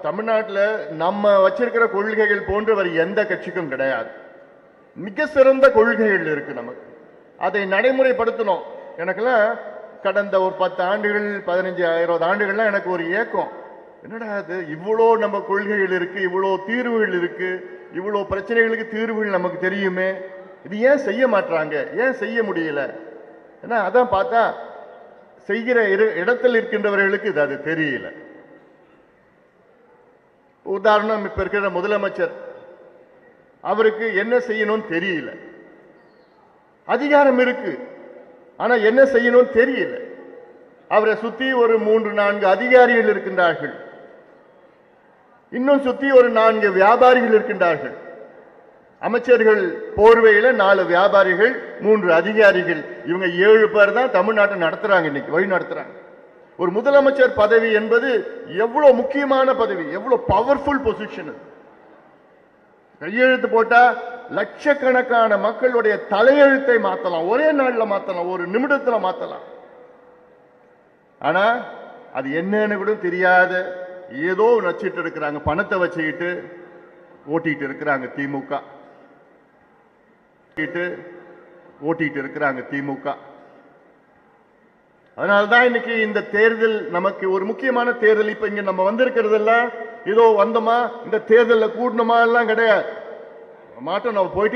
தமிழ்நாட்டில் நம்ம வச்சிருக்கிற கொள்கைகள் போன்றவர் எந்த கட்சிக்கும் கிடையாது. மிக சிறந்த கொள்கைகள் இருக்கு நமக்கு. அதை நடைமுறைப்படுத்தணும். எனக்கெல்லாம் கடந்த ஒரு 10 ஆண்டுகள் 15 20 ஆண்டுகள்லாம் எனக்கு ஒரு ஏக்கம். என்னடா அது, இவ்வளோ நம்ம கொள்கைகள் இருக்கு, இவ்வளோ தீர்வுகள் இருக்கு, இவ்வளோ பிரச்சனைகளுக்கு தீர்வுகள் நமக்கு தெரியுமே, இது ஏன் செய்ய மாட்டாங்க, ஏன் செய்ய முடியல? ஏன்னா அதான் பார்த்தா செய்கிற இடத்தில் இருக்கின்றவர்களுக்கு இது அது தெரியல. உதாரணம், இப்ப இருக்கிற முதலமைச்சர், அவருக்கு என்ன செய்யணும்னு தெரியல. அதிகாரம் இருக்கு, ஆனா என்ன செய்யணும் தெரியல. அவரை சுத்தி ஒரு 3-4 அதிகாரிகள் இருக்கின்றார்கள், இன்னும் சுத்தி ஒரு 4 வியாபாரிகள் இருக்கின்றார்கள். அமைச்சர்கள் போர்வையில 4 வியாபாரிகள், 3 அதிகாரிகள், இவங்க 7 பேர் தான் தமிழ்நாட்டை நடத்துறாங்க, இன்னைக்கு வழி நடத்துறாங்க. ஒரு முதலமைச்சர் பதவி என்பது எவ்வளவு முக்கியமான பதவி, எவ்வளவு பவர்ஃபுல் பொசிஷன். கையெழுத்து போட்டா லட்சக்கணக்கான மக்களுடைய தலையெழுத்தை மாத்தலாம், ஒரே நாள்ல மாத்தலாம், ஒரு நிமிடத்துல மாத்தலாம். ஆனா அது என்னன்னு கூட தெரியாத ஏதோ நச்சிட்டு இருக்கிறாங்க, பணத்தை வச்சுக்கிட்டு ஓட்டிட்டு இருக்கிறாங்க திமுக, ஓட்டிட்டு இருக்கிறாங்க திமுக. அதனால்தான் இன்னைக்கு இந்த தேர்தல் நமக்கு ஒரு முக்கியமான தேர்தல். இப்ப இங்க நம்ம வந்திருக்கிறது எல்லாம் ஏதோ வந்தோமா இந்த தேர்தலில் கூடணுமா எல்லாம் கிடையாது. மாட்டோம், நம்ம போயிட்டே